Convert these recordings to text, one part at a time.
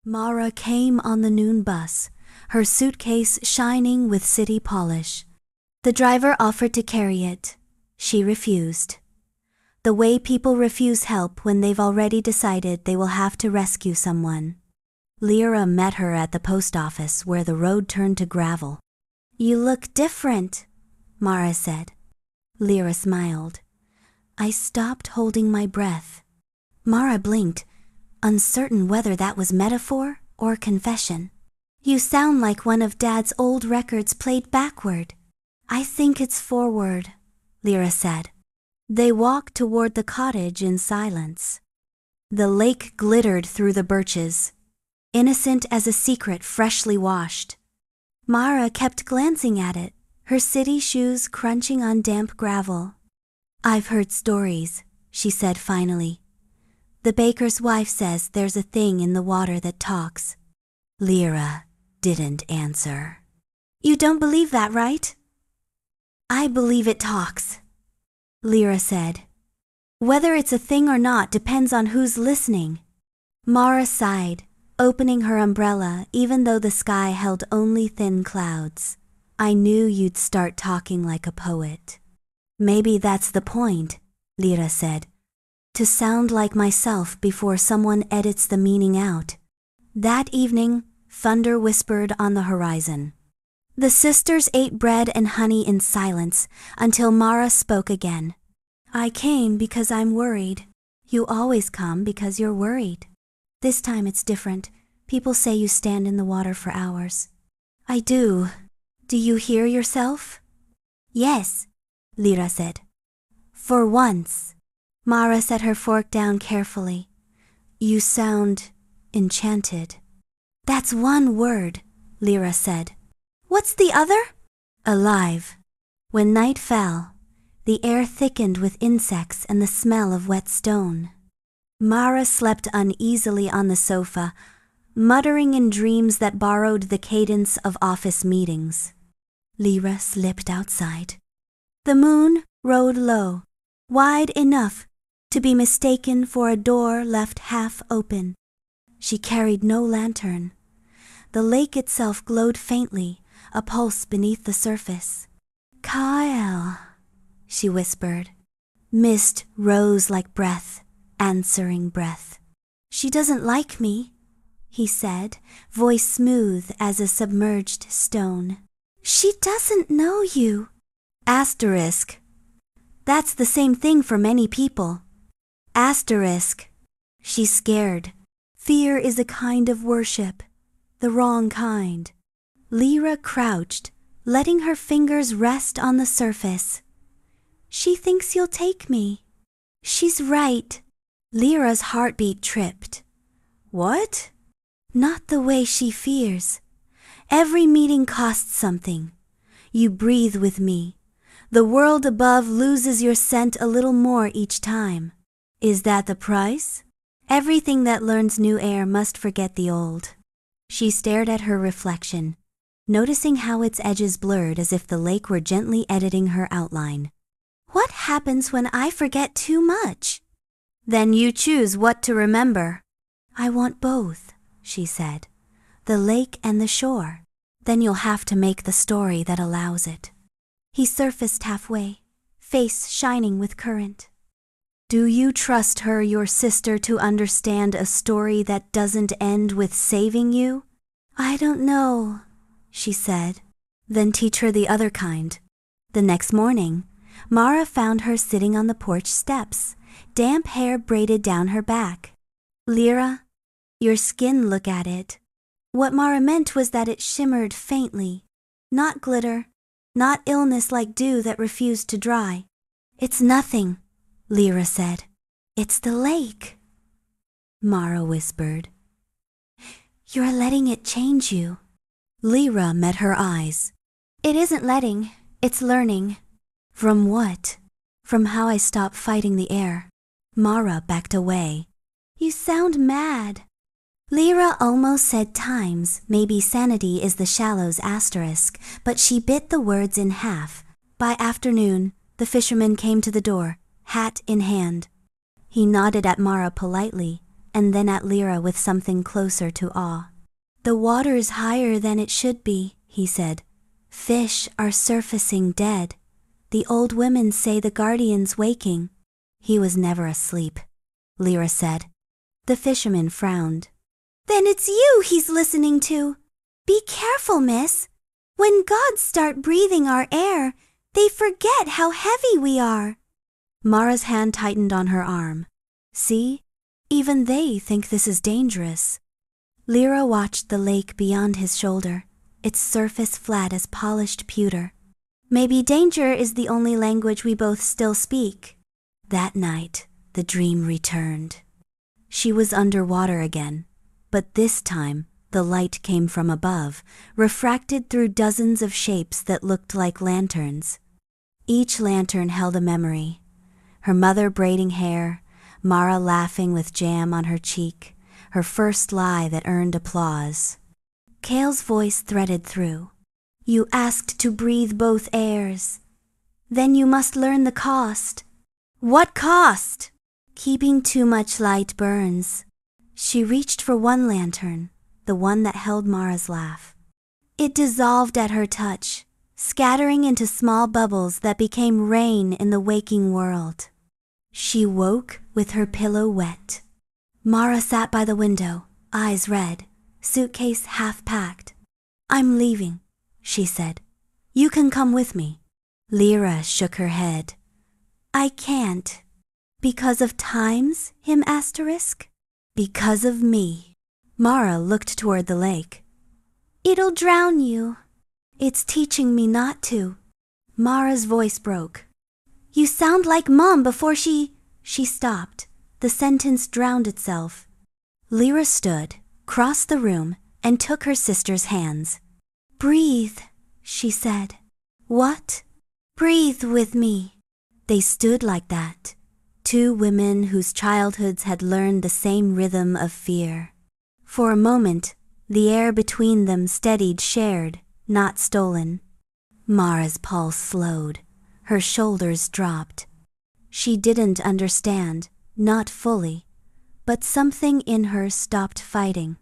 Mara came on the noon bus, her suitcase shining with city polish. The driver offered to carry it. She refused. The way people refuse help when they've already decided they will have to rescue someone. Lyra met her at the post office where the road turned to gravel. "You look different," Mara said. Lyra smiled. I stopped holding my breath. Mara blinked, uncertain whether that was metaphor or confession. "You sound like one of Dad's old records played backward." "I think it's forward," Lyra said. They walked toward the cottage in silence. The lake glittered through the birches, innocent as a secret freshly washed. Mara kept glancing at it, her city shoes crunching on damp gravel. "I've heard stories," she said finally. "The baker's wife says there's a thing in the water that talks." Lyra didn't answer. "You don't believe that, right?" "I believe it talks," Lyra said. "Whether it's a thing or not depends on who's listening." Mara sighed, opening her umbrella even though the sky held only thin clouds. "I knew you'd start talking like a poet." "Maybe that's the point," Lyra said. "To sound like myself before someone edits the meaning out." That evening, thunder whispered on the horizon. The sisters ate bread and honey in silence until Mara spoke again. "I came because I'm worried." "You always come because you're worried. This time it's different. People say you stand in the water for hours." "I do." "Do you hear yourself?" "Yes," Lyra said. "For once." Mara set her fork down carefully. "You sound enchanted." "That's one word," Lyra said. "What's the other?" "Alive." When night fell, the air thickened with insects and the smell of wet stone. Mara slept uneasily on the sofa, muttering in dreams that borrowed the cadence of office meetings. Lyra slipped outside. The moon rode low, wide enough to be mistaken for a door left half open. She carried no lantern. The lake itself glowed faintly, a pulse beneath the surface. "Kyle," she whispered. Mist rose like breath, answering breath. "She doesn't like me," he said, voice smooth as a submerged stone. "She doesn't know you." Asterisk. That's the same thing for many people. Asterisk. She's scared. Fear is a kind of worship, the wrong kind. Lyra crouched, letting her fingers rest on the surface. "She thinks you'll take me." "She's right." Lyra's heartbeat tripped. "What?" "Not the way she fears. Every meeting costs something. You breathe with me. The world above loses your scent a little more each time." "Is that the price?" "Everything that learns new air must forget the old." She stared at her reflection, noticing how its edges blurred as if the lake were gently editing her outline. "What happens when I forget too much?" "Then you choose what to remember." "I want both," she said. "The lake and the shore. Then you'll have to make the story that allows it." He surfaced halfway, face shining with current. "Do you trust her, your sister, to understand a story that doesn't end with saving you?" "I don't know," she said. "Then teach her the other kind." The next morning, Mara found her sitting on the porch steps, damp hair braided down her back. "Lyra, your skin, look at it." What Mara meant was that it shimmered faintly. Not glitter, not illness like dew that refused to dry. "It's nothing," Lyra said. "It's the lake." Mara whispered. "You're letting it change you." Lyra met her eyes. "It isn't letting, it's learning." "From what?" "From how I stopped fighting the air." Mara backed away. "You sound mad." Lyra almost said times, maybe sanity is the shallow's asterisk, but she bit the words in half. By afternoon, the fisherman came to the door, hat in hand. He nodded at Mara politely, and then at Lyra with something closer to awe. "The water's higher than it should be," he said. "Fish are surfacing dead. The old women say the guardian's waking." "He was never asleep," Lyra said. The fisherman frowned. "Then it's you he's listening to. Be careful, miss. When gods start breathing our air, they forget how heavy we are." Mara's hand tightened on her arm. "See? Even they think this is dangerous." Lyra watched the lake beyond his shoulder, its surface flat as polished pewter. "Maybe danger is the only language we both still speak." That night, the dream returned. She was underwater again, but this time the light came from above, refracted through dozens of shapes that looked like lanterns. Each lantern held a memory. Her mother braiding hair, Mara laughing with jam on her cheek, her first lie that earned applause. Kale's voice threaded through. "You asked to breathe both airs. Then you must learn the cost." "What cost?" "Keeping too much light burns." She reached for one lantern, the one that held Mara's laugh. It dissolved at her touch, scattering into small bubbles that became rain in the waking world. She woke with her pillow wet. Mara sat by the window, eyes red, suitcase half packed. "I'm leaving," she said. "You can come with me." Lyra shook her head. "I can't." "Because of times, him asterisk?" "Because of me." Mara looked toward the lake. "It'll drown you." "It's teaching me not to." Mara's voice broke. "You sound like Mom before she..." She stopped. The sentence drowned itself. Lyra stood, crossed the room, and took her sister's hands. "Breathe," she said. "What?" "Breathe with me." They stood like that, two women whose childhoods had learned the same rhythm of fear. For a moment, the air between them steadied, shared, not stolen. Mara's pulse slowed. Her shoulders dropped. She didn't understand, not fully, but something in her stopped fighting.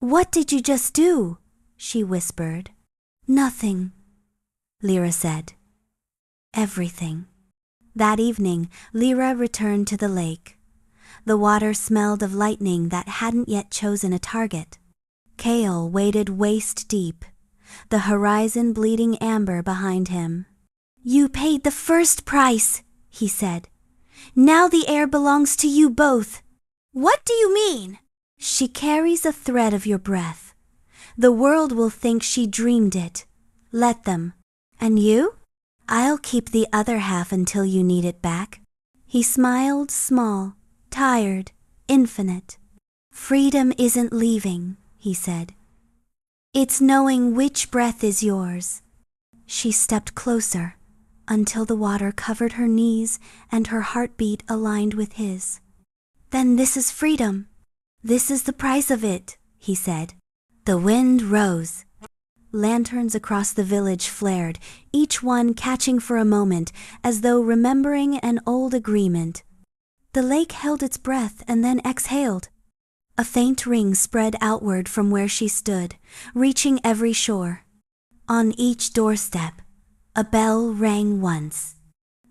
"What did you just do?" she whispered. "Nothing," Lyra said. "Everything." That evening, Lyra returned to the lake. The water smelled of lightning that hadn't yet chosen a target. Kale waded waist deep, the horizon bleeding amber behind him. "You paid the first price," he said. "Now the air belongs to you both." "What do you mean?" "She carries a thread of your breath. The world will think she dreamed it. Let them. And you? I'll keep the other half until you need it back." He smiled, small, tired, infinite. "Freedom isn't leaving," he said. "It's knowing which breath is yours." She stepped closer, until the water covered her knees and her heartbeat aligned with his. "Then this is freedom. This is the price of it," he said. The wind rose. Lanterns across the village flared, each one catching for a moment, as though remembering an old agreement. The lake held its breath and then exhaled. A faint ring spread outward from where she stood, reaching every shore. On each doorstep, a bell rang once.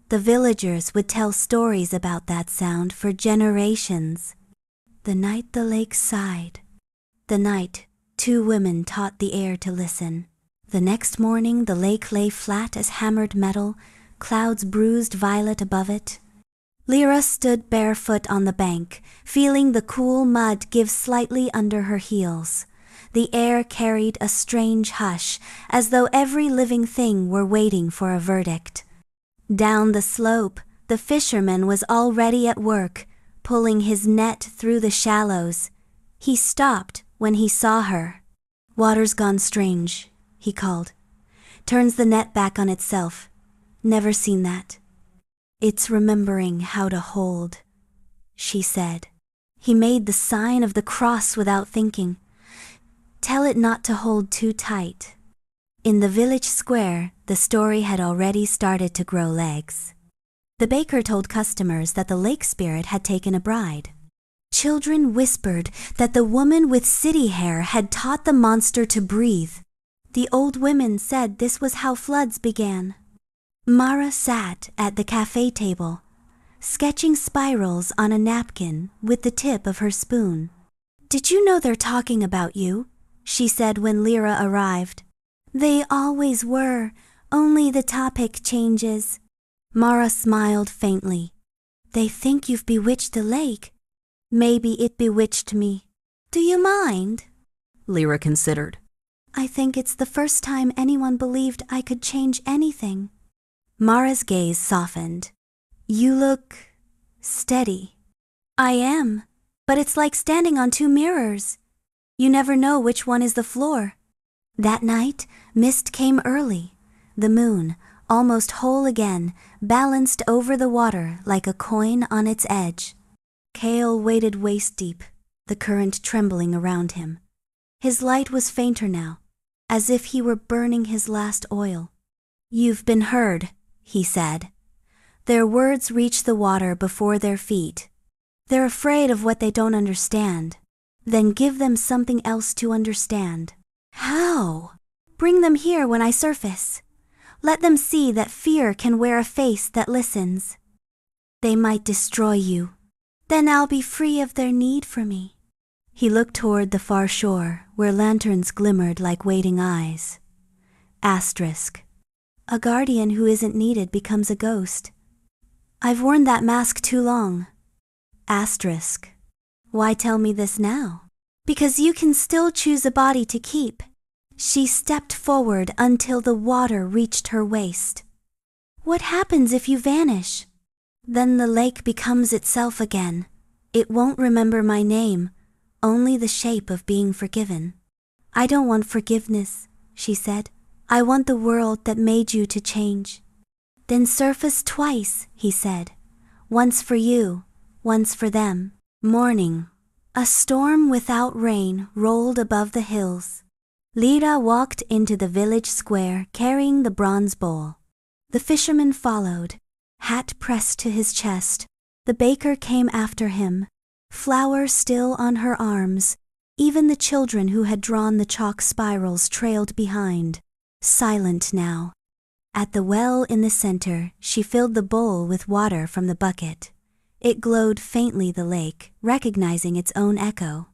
The villagers would tell stories about that sound for generations. The night the lake sighed. The night two women taught the air to listen. The next morning the lake lay flat as hammered metal, clouds bruised violet above it. Lyra stood barefoot on the bank, feeling the cool mud give slightly under her heels. The air carried a strange hush, as though every living thing were waiting for a verdict. Down the slope, the fisherman was already at work, pulling his net through the shallows. He stopped when he saw her. "Water's gone strange," he called. "Turns the net back on itself. Never seen that." "It's remembering how to hold," she said. He made the sign of the cross without thinking. "Tell it not to hold too tight." In the village square, the story had already started to grow legs. The baker told customers that the lake spirit had taken a bride. Children whispered that the woman with city hair had taught the monster to breathe. The old women said this was how floods began. Mara sat at the cafe table, sketching spirals on a napkin with the tip of her spoon. "Did you know they're talking about you?" she said when Lyra arrived. "They always were, only the topic changes." Mara smiled faintly. "They think you've bewitched the lake. Maybe it bewitched me. Do you mind?" Lyra considered. "I think it's the first time anyone believed I could change anything." Mara's gaze softened. "You look steady." "I am, but it's like standing on two mirrors. You never know which one is the floor." That night, mist came early. The moon, almost whole again, balanced over the water like a coin on its edge. Kale waded waist-deep, the current trembling around him. His light was fainter now, as if he were burning his last oil. "You've been heard," he said. Their words reach the water before their feet. They're afraid of what they don't understand. Then give them something else to understand. "How?" "Bring them here when I surface. Let them see that fear can wear a face that listens. They might destroy you. Then I'll be free of their need for me." He looked toward the far shore, where lanterns glimmered like waiting eyes. Asterisk. A guardian who isn't needed becomes a ghost. I've worn that mask too long. Asterisk. Why tell me this now? Because you can still choose a body to keep. She stepped forward until the water reached her waist. What happens if you vanish? Then the lake becomes itself again. It won't remember my name, only the shape of being forgiven. I don't want forgiveness, she said. I want the world that made you to change. Then surface twice, he said. Once for you, once for them. Morning. A storm without rain rolled above the hills. Lyra walked into the village square carrying the bronze bowl. The fisherman followed, hat pressed to his chest. The baker came after him, flour still on her arms. Even the children who had drawn the chalk spirals trailed behind, silent now. At the well in the center, she filled the bowl with water from the bucket. It glowed faintly the lake, recognizing its own echo.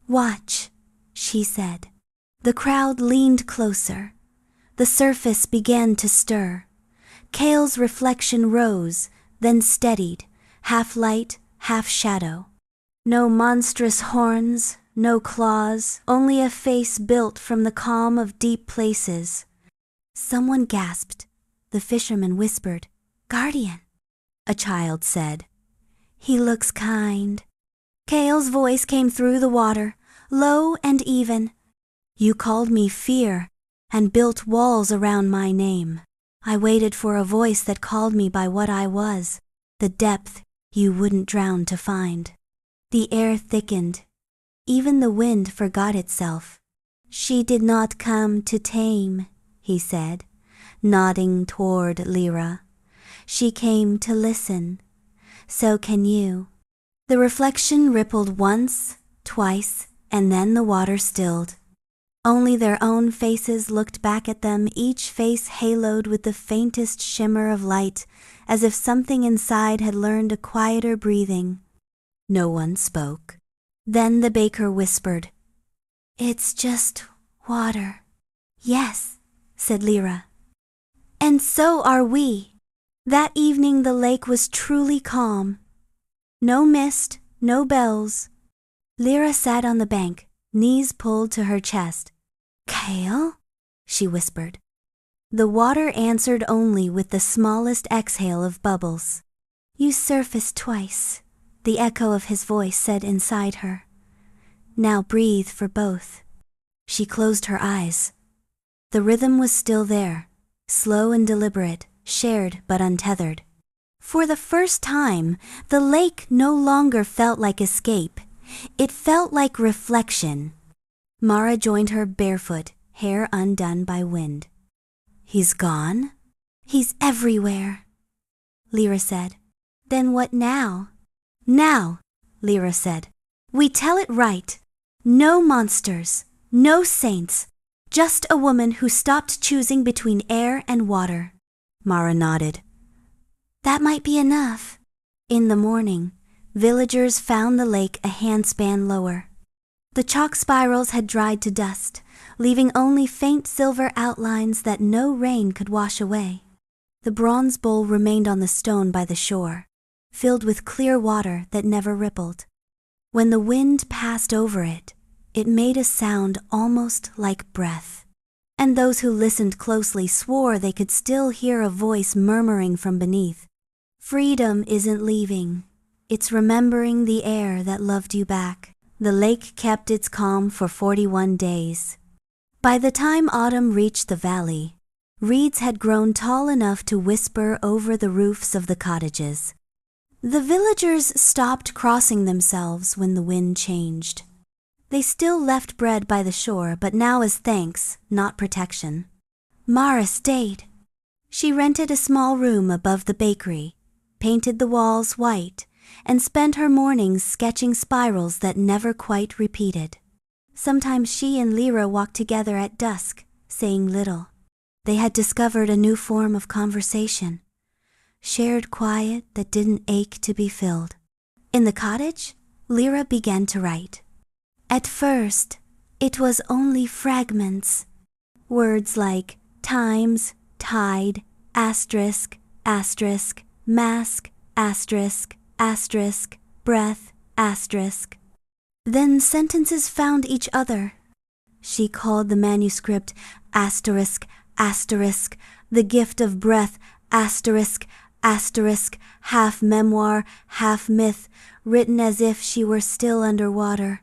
Watch, she said. The crowd leaned closer. The surface began to stir. Kale's reflection rose, then steadied, half light, half shadow. No monstrous horns, no claws, only a face built from the calm of deep places. Someone gasped. The fisherman whispered, "Guardian." A child said, "He looks kind." Kale's voice came through the water, low and even. You called me fear and built walls around my name. I waited for a voice that called me by what I was, the depth you wouldn't drown to find. The air thickened. Even the wind forgot itself. She did not come to tame, he said, nodding toward Lyra. She came to listen. So can you. The reflection rippled once, twice, and then the water stilled. Only their own faces looked back at them, each face haloed with the faintest shimmer of light, as if something inside had learned a quieter breathing. No one spoke. Then the baker whispered, "It's just water." "Yes," said Lyra. "And so are we." That evening the lake was truly calm. No mist, no bells. Lyra sat on the bank, knees pulled to her chest. "Kale?" she whispered. The water answered only with the smallest exhale of bubbles. "You surfaced twice," the echo of his voice said inside her. "Now breathe for both." She closed her eyes. The rhythm was still there, slow and deliberate, shared but untethered. For the first time, the lake no longer felt like escape. It felt like reflection. Mara joined her barefoot, hair undone by wind. "He's gone?" "He's everywhere," Lyra said. "Then what now?" "Now," Lyra said. We tell it right. No monsters, no saints, just a woman who stopped choosing between air and water. Mara nodded. That might be enough. In the morning, villagers found the lake a handspan lower. The chalk spirals had dried to dust, leaving only faint silver outlines that no rain could wash away. The bronze bowl remained on the stone by the shore, filled with clear water that never rippled. When the wind passed over it, it made a sound almost like breath. And those who listened closely swore they could still hear a voice murmuring from beneath. Freedom isn't leaving. It's remembering the air that loved you back. The lake kept its calm for 41 days. By the time autumn reached the valley, reeds had grown tall enough to whisper over the roofs of the cottages. The villagers stopped crossing themselves when the wind changed. They still left bread by the shore, but now as thanks, not protection. Mara stayed. She rented a small room above the bakery, painted the walls white, and spent her mornings sketching spirals that never quite repeated. Sometimes she and Lyra walked together at dusk, saying little. They had discovered a new form of conversation, shared quiet that didn't ache to be filled. In the cottage, Lyra began to write. At first, it was only fragments. Words like times, tide, asterisk, asterisk, mask, asterisk, asterisk, breath, asterisk. Then sentences found each other. She called the manuscript asterisk, asterisk, the gift of breath, asterisk, asterisk, half memoir, half myth, written as if she were still underwater.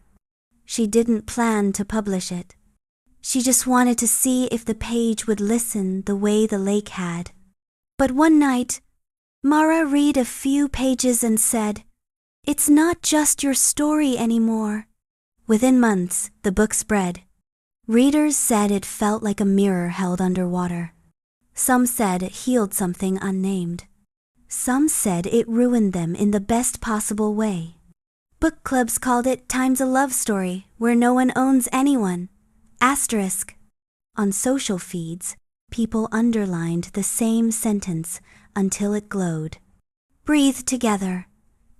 She didn't plan to publish it. She just wanted to see if the page would listen the way the lake had. But one night, Mara read a few pages and said, "It's not just your story anymore." Within months, the book spread. Readers said it felt like a mirror held underwater. Some said it healed something unnamed. Some said it ruined them in the best possible way. Book clubs called it Times a Love Story Where No One Owns Anyone. Asterisk. On social feeds, people underlined the same sentence until it glowed. Breathe together,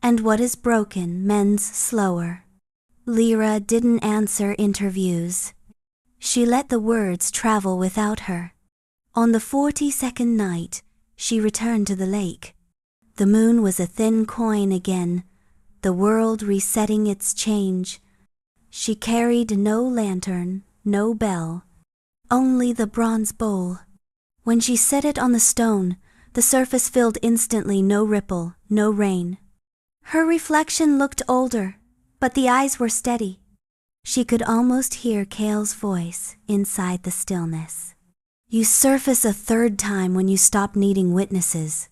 and what is broken mends slower. Lyra didn't answer interviews. She let the words travel without her. On the 42nd night, she returned to the lake. The moon was a thin coin again, the world resetting its change. She carried no lantern, no bell, only the bronze bowl. When she set it on the stone, the surface filled instantly, no ripple, no rain. Her reflection looked older, but the eyes were steady. She could almost hear Kale's voice inside the stillness. You surface a third time when you stop needing witnesses.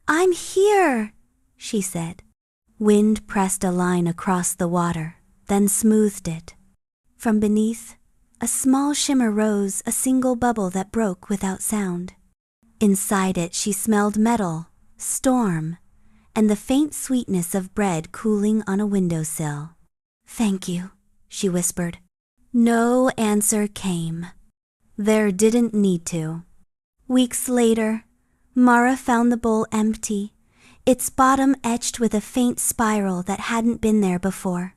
I'm here, she said. Wind pressed a line across the water, then smoothed it. From beneath, a small shimmer rose, a single bubble that broke without sound. Inside it she smelled metal, storm, and the faint sweetness of bread cooling on a windowsill. Thank you, she whispered. No answer came. There didn't need to. Weeks later, Mara found the bowl empty, its bottom etched with a faint spiral that hadn't been there before.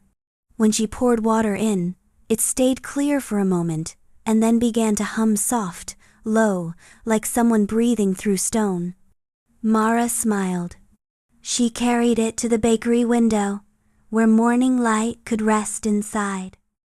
When she poured water in, it stayed clear for a moment and then began to hum soft, low, like someone breathing through stone. Mara smiled. She carried it to the bakery window, where morning light could rest inside.